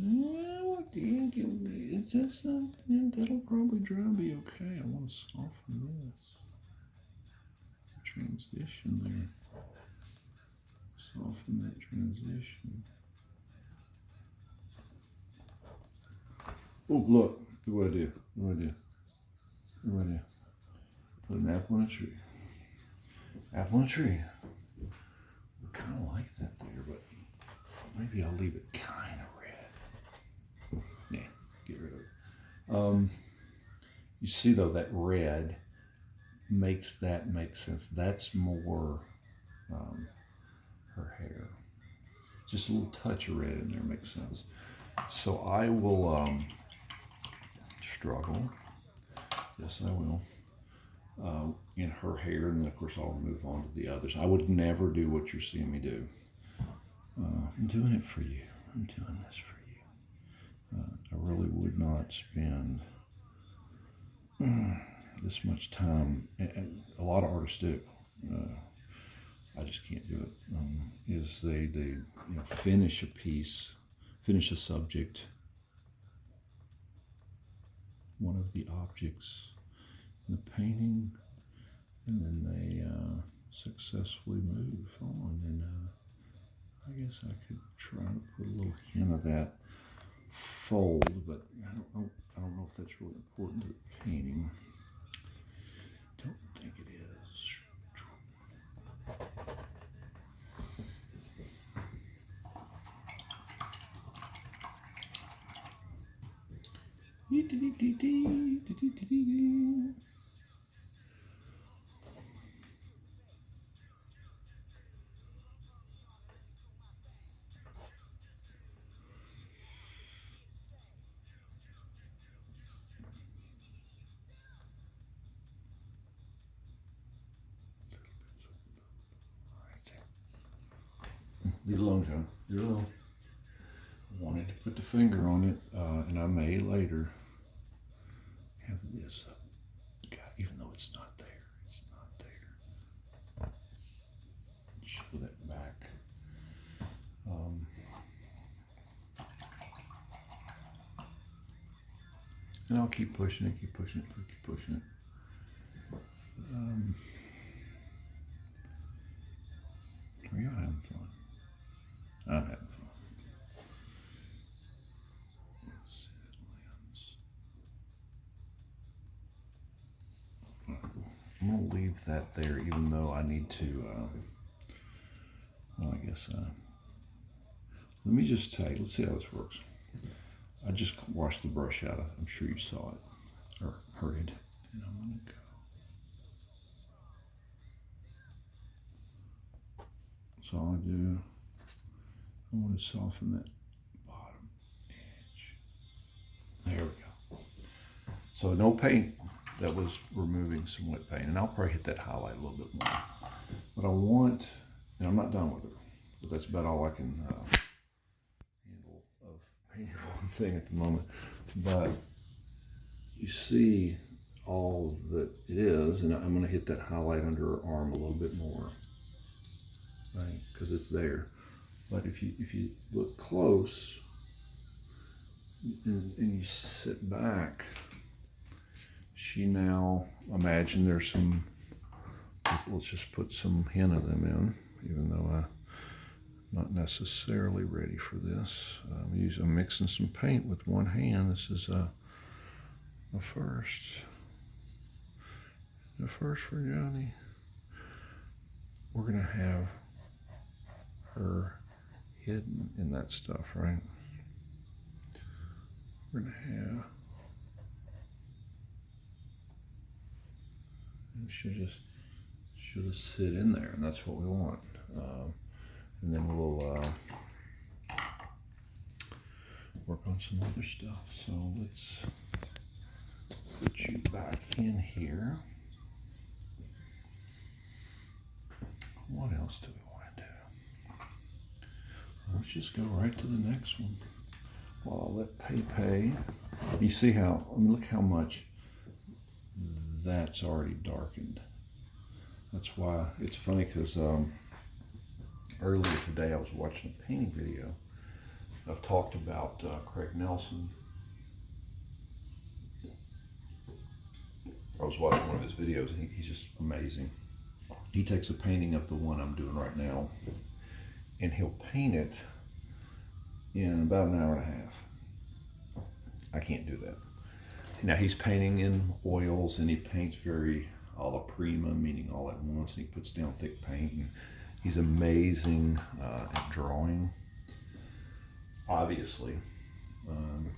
Yeah, what the ink? It's just not. That'll probably dry be okay. I want to soften this transition there. Soften that transition. Oh, look! What I do? What I do? What I do? Put an apple in a tree. Apple in a tree. I kind of like that there, but maybe I'll leave it kind of red. Yeah, get rid of it. You see though, that red makes that make sense. That's more her hair. Just a little touch of red in there makes sense. So I will struggle. Yes, I will. In her hair, and then of course I'll move on to the others. I would never do what you're seeing me do. I'm doing it for you. I'm doing this for you. I really would not spend this much time. And a lot of artists do. I just can't do it. Is they finish a piece, finish a subject, one of the objects in the painting, and then they successfully move on. And I guess I could try to put a little hint of that fold, but I don't know if that's really important to the painting. Don't think it is. Leave it alone, John. Leave it alone. I wanted to put the finger on it, and I may later have this up. God, even though it's not there. It's not there. Show that back. And I'll keep pushing it, keep pushing it, keep pushing it. Are you having fun? I'm having fun. I'm going to leave that there, even though I need to, well, I guess, let me just tell you, let's see how this works. I just washed the brush out. I'm sure you saw it, or heard it. And I'm going to go. So all I do, I want to soften that bottom edge. There we go. So no paint. That was removing some wet paint, and I'll probably hit that highlight a little bit more. But I want, and I'm not done with it, but that's about all I can handle of painting one thing at the moment. But you see all that it is, and I'm going to hit that highlight under her arm a little bit more, right? Because it's there. But if you look close and you sit back, she now, imagine there's some, let's just put some hint of them in, even though I'm not necessarily ready for this. I'm mixing some paint with one hand. This is a first. The first for Johnny. We're gonna have her hidden in that stuff, right? We're gonna have, she'll just sit in there, and that's what we want. And then we'll work on some other stuff. So let's put you back in here. What else do we want to do? Let's just go right to the next one. Well, I'll let pay. You see how, I mean, look how much that's already darkened. That's why it's funny, because earlier today I was watching a painting video, I've talked about Craig Nelson. I was watching one of his videos, and he's just amazing. He takes a painting of the one I'm doing right now, and he'll paint it in about an hour and a half. I can't do that. Now he's painting in oils, and he paints very alla prima, meaning all at once, and he puts down thick paint, and he's amazing at drawing, obviously,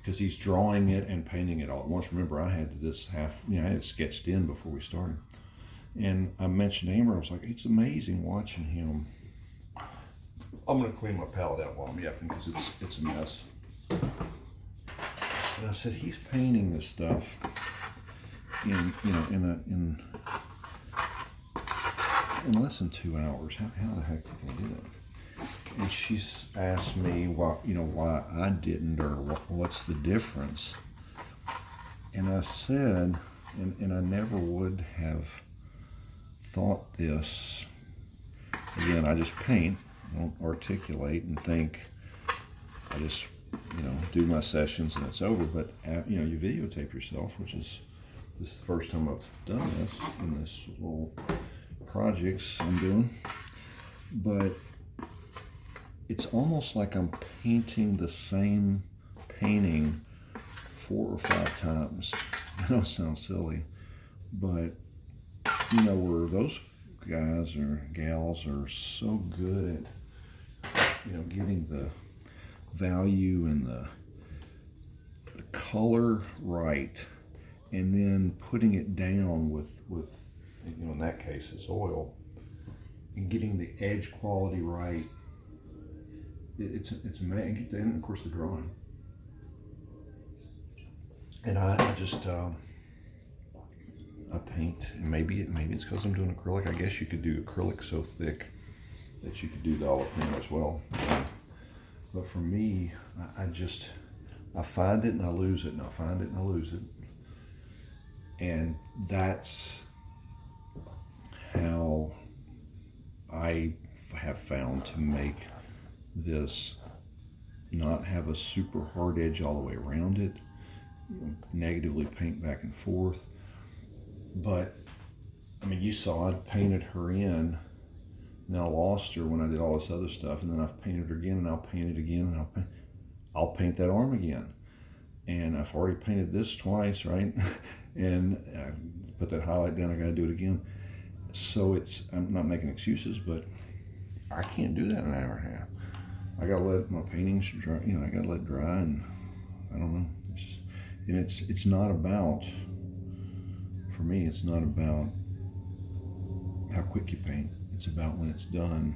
because he's drawing it and painting it all at once. Remember, I had this I had it sketched in before we started. And I mentioned to Amber, I was like, it's amazing watching him. I'm gonna clean my palette out while I'm yapping because it's a mess. And I said, he's painting this stuff in less than 2 hours. How the heck can he do that? And she's asked me why I didn't, or what's the difference. And I said, and I never would have thought this. Again, I just paint, I don't articulate and think. I just do my sessions and it's over. But you videotape yourself, which is this is the first time I've done this in this little projects I'm doing. But it's almost like I'm painting the same painting 4 or 5 times. I know it sounds silly, but where those guys or gals are so good at getting the value and the color right, and then putting it down with in that case it's oil, and getting the edge quality right. It's amazing. And of course the drawing. And I just I paint, and maybe it's because I'm doing acrylic. I guess you could do acrylic so thick that you could do the olive green as well. But for me, I find it and I lose it, and I find it and I lose it. And that's how I have found to make this not have a super hard edge all the way around it, negatively paint back and forth. But I mean, you saw I painted her in, and I lost her when I did all this other stuff, and then I've painted her again, and I'll paint it again, and I'll paint that arm again. And I've already painted this twice, right? And I put that highlight down, I gotta do it again. So I'm not making excuses, but I can't do that in an hour and a half. I gotta let my paintings dry, I gotta let it dry, and I don't know. It's not about, for me, it's not about how quick you paint. It's about when it's done,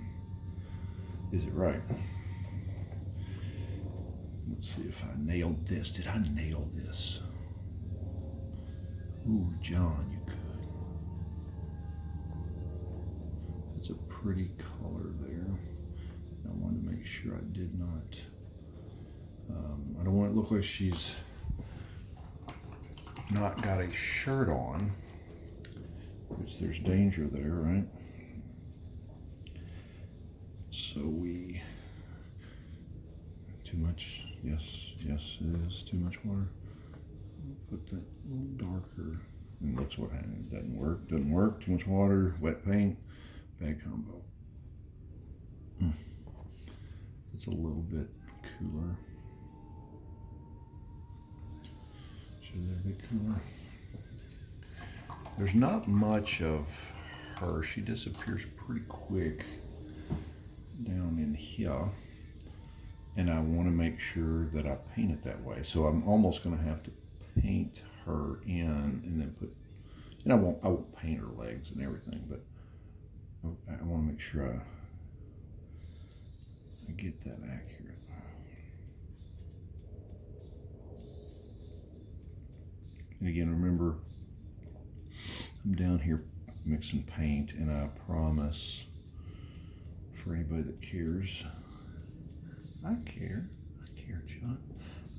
is it right? Let's see if I nailed this. Did I nail this? Ooh, John, you could. It's a pretty color there. I wanted to make sure I did not. I don't want it to look like she's not got a shirt on, which there's danger there, right? So too much, yes it is, too much water. Put that a little darker, and looks what happens. Doesn't work, too much water, wet paint, bad combo. It's a little bit cooler. Should it be cooler? There's not much of her. She disappears pretty quick down in here, and I want to make sure that I paint it that way. So I'm almost going to have to paint her in, and then and I won't paint her legs and everything, but I want to make sure I get that accurate. And again, remember, I'm down here mixing paint, and I promise, for anybody that cares, I care, John.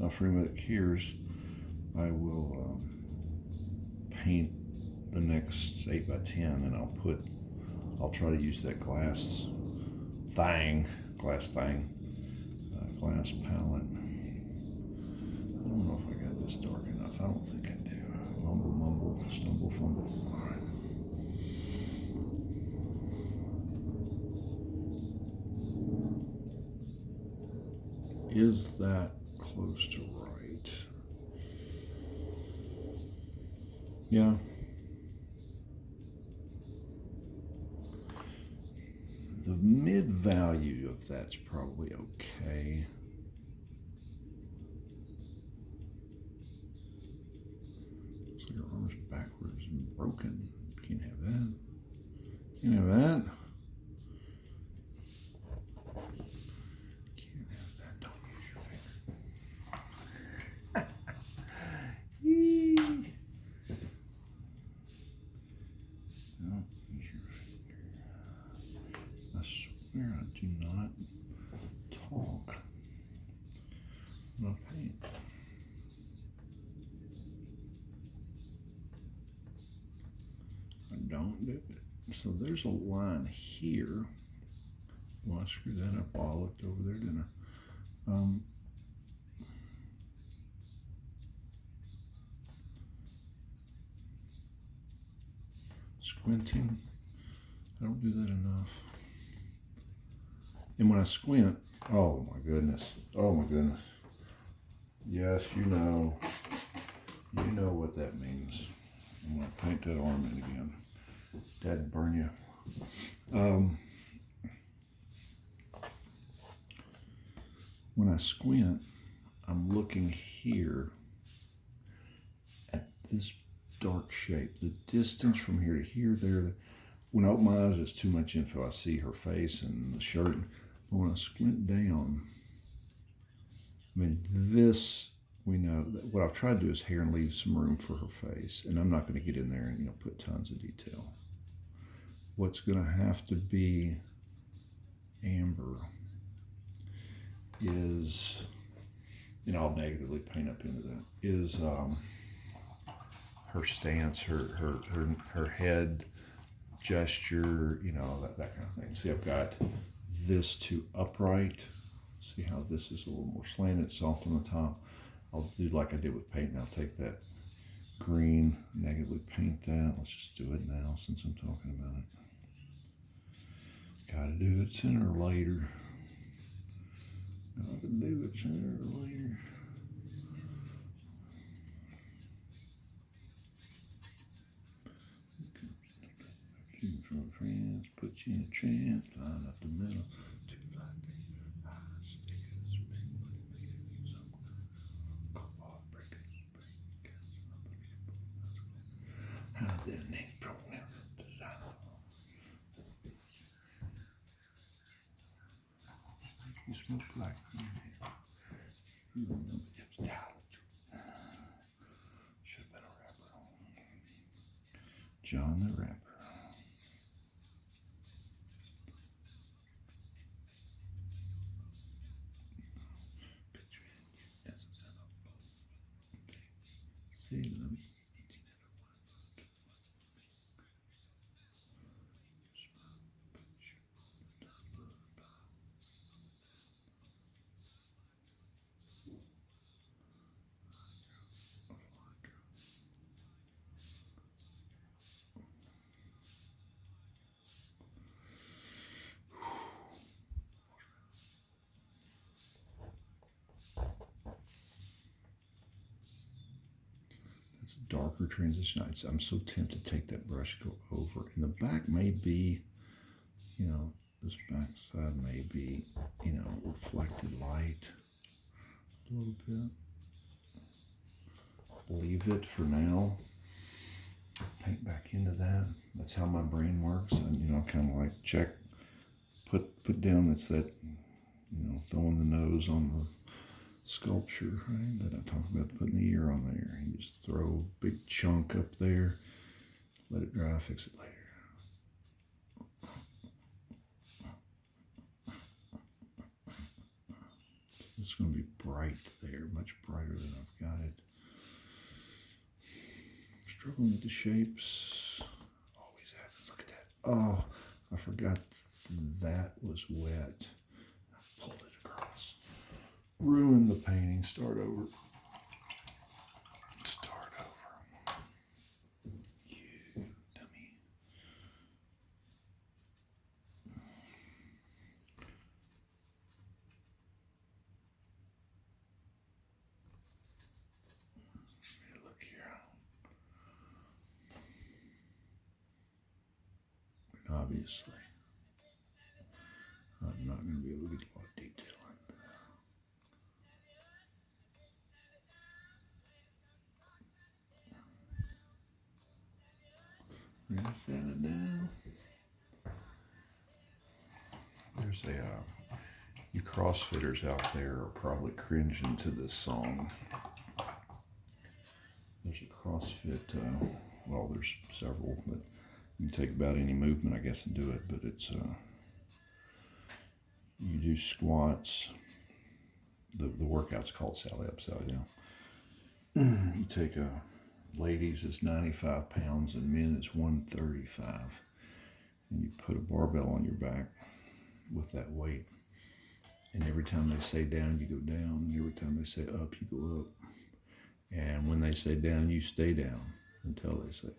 For anybody that cares, I will paint the next 8x10, and I'll try to use that glass thing, glass palette. I don't know if I got this dark enough. I don't think I do. Mumble, mumble, stumble, fumble. All right. Is that close to right? Yeah. The mid value of that's probably okay. Looks like her arm's backwards and broken. Can't have that. Can't have that. Can't have that. Don't use your finger. Don't use your finger. I swear I do not talk when I paint. I don't do it. So there's a line here. Well, I screwed that up. Oh, I looked over there, didn't I? Squinting. I don't do that enough. And when I squint, oh my goodness. Oh my goodness. Yes, you know what that means. I'm going to paint that arm in again. That'd burn you. When I squint, I'm looking here at this dark shape. The distance from here to here, there. When I open my eyes, it's too much info. I see her face and the shirt. But when I squint down, I mean, this, we know that what I've tried to do is here and leave some room for her face. And I'm not going to get in there and put tons of detail. What's going to have to be amber is, I'll negatively paint up into that, is her stance, her head gesture, that kind of thing. See, I've got this to upright. See how this is a little more slanted, soft on the top. I'll do like I did with painting. I'll take that green, negatively paint that. Let's just do it now since I'm talking about it. Gotta do it sooner or later. Gotta do it sooner or later. Shoot from a trance, put you in a trance, line up the middle, 2, 5, 8, stickers, big money makers, some cobalt breakers, how their name program design. You smoke like you remember it's doubt. Should have been a rapper. John the Rapper. Salem. Darker transition. I'm so tempted to take that brush, go over, and the back may be, this back side may be, reflected light a little bit. Leave it for now. Paint back into that. That's how my brain works. And kind of like check, put down. That's that, throwing the nose on the sculpture, right, that I talked about, putting the ear on there. You just throw a big chunk up there, let it dry, fix it later. It's going to be bright there, much brighter than I've got it. Struggling with the shapes. Always happens. Look at that. Oh, I forgot that was wet. I pulled it across. ruin the painting. Start over. Start over. You dummy. Look here. Obviously, I'm not going to be able to get a lot of detail into that. We're going to set it down. There's you CrossFitters out there are probably cringing to this song. There's a CrossFit, well, there's several, but you can take about any movement, I guess, and do it. But it's, you do squats. The workout's called Sally Up, Sally Down. You take ladies is 95 pounds and men is 135. And you put a barbell on your back with that weight. And every time they say down, you go down. And every time they say up, you go up. And when they say down, you stay down until they say up.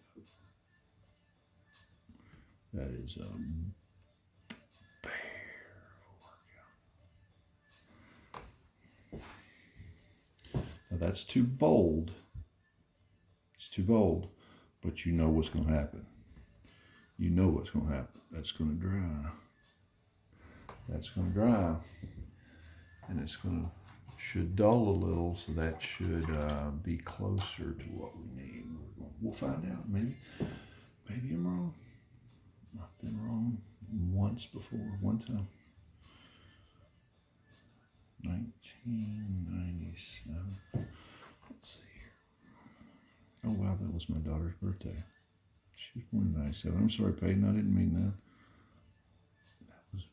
That is a bear workout. Now that's too bold. It's too bold, but you know what's going to happen. You know what's going to happen. That's going to dry. That's going to dry. And it's going to, should dull a little, so that should be closer to what we need. We'll find out. Maybe I'm wrong. I've been wrong once before, one time. 1997. Let's see here. Oh wow, that was my daughter's birthday. She was born in 97. I'm sorry, Peyton, I didn't mean that. That was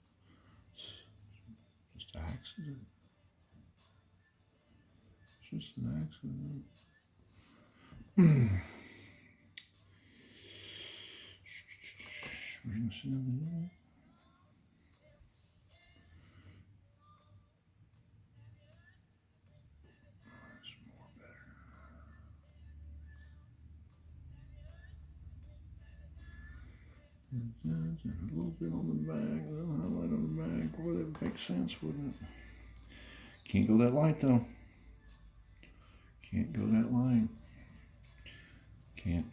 just an accident. Just an accident. Bring some in. That's more better. And a little bit on the back, a little highlight on the back. Boy, that would make sense, wouldn't it? Can't go that light though. Can't go that light. Can't.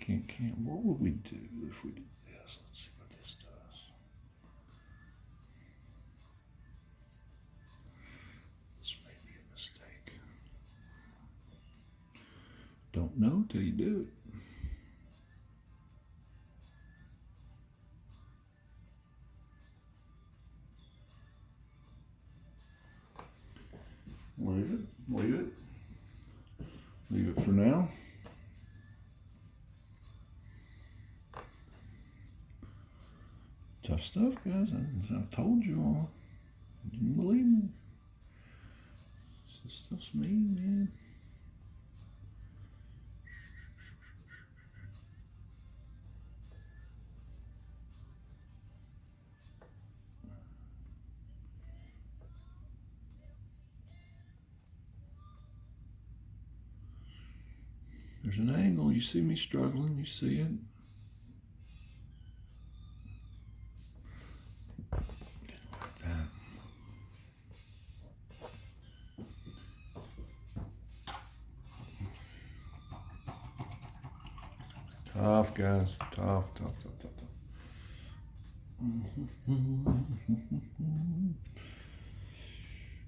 What would we do if we did this? Let's see what this does. This may be a mistake. Don't know till you do it. Leave it for now. Tough stuff, guys. I told you all. You didn't believe me. This stuff's mean, man. There's an angle. You see me struggling. You see it. Didn't like that. Tough, guys. Tough.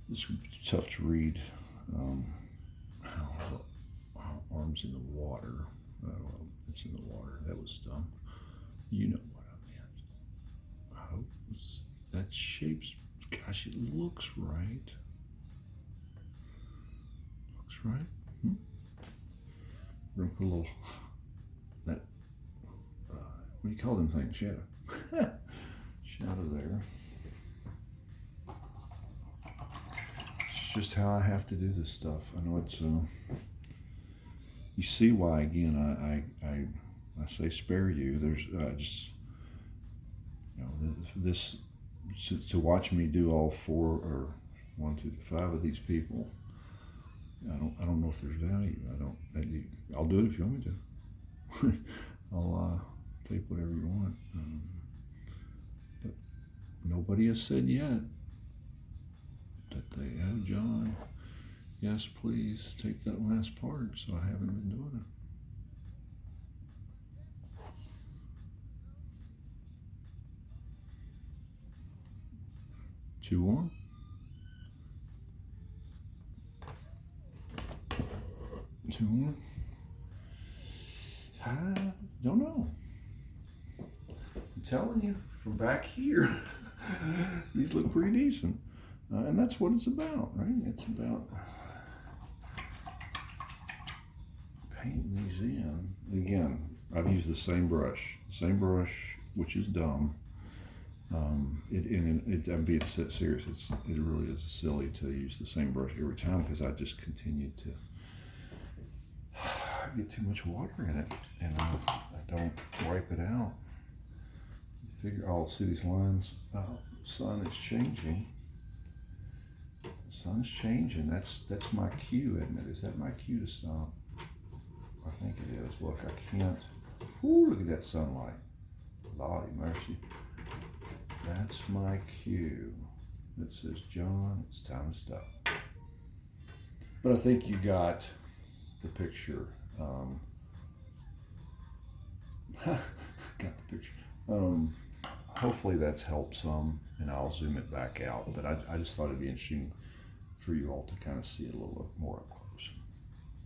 This is tough to read. Arms in the water. Well, it's in the water. That was dumb. You know what I meant. Oh, that shape's, gosh, it looks right. Looks right. We're gonna put a little, that, what do you call them things? Shadow. Shadow there. It's just how I have to do this stuff. I know it's, you see why, again, I say spare you. There's just, you know, this, to watch me do all 4 or 1, 2, 5 of these people. I don't know if there's value. I'll do it if you want me to. I'll take whatever you want. But nobody has said yet that they have. John, yes, please take that last part. So I haven't been doing it. Two more. Two more. I don't know. I'm telling you, from back here, these look pretty decent. And that's what it's about, right? It's about painting these in. Again, I've used the same brush, which is dumb. I'm being serious. It really is silly to use the same brush every time because I just continued to get too much water in it, and I don't wipe it out. You figure, oh, see these lines? Sun is changing. The sun's changing. That's my cue, isn't it? Is that my cue to stop? I think it is. Look, I can't. Ooh, look at that sunlight. Lordy mercy. That's my cue that says, John, it's time to stop. But I think you got the picture. Got the picture. Hopefully that's helped some, and I'll zoom it back out. But I just thought it'd be interesting for you all to kind of see it a little more up close.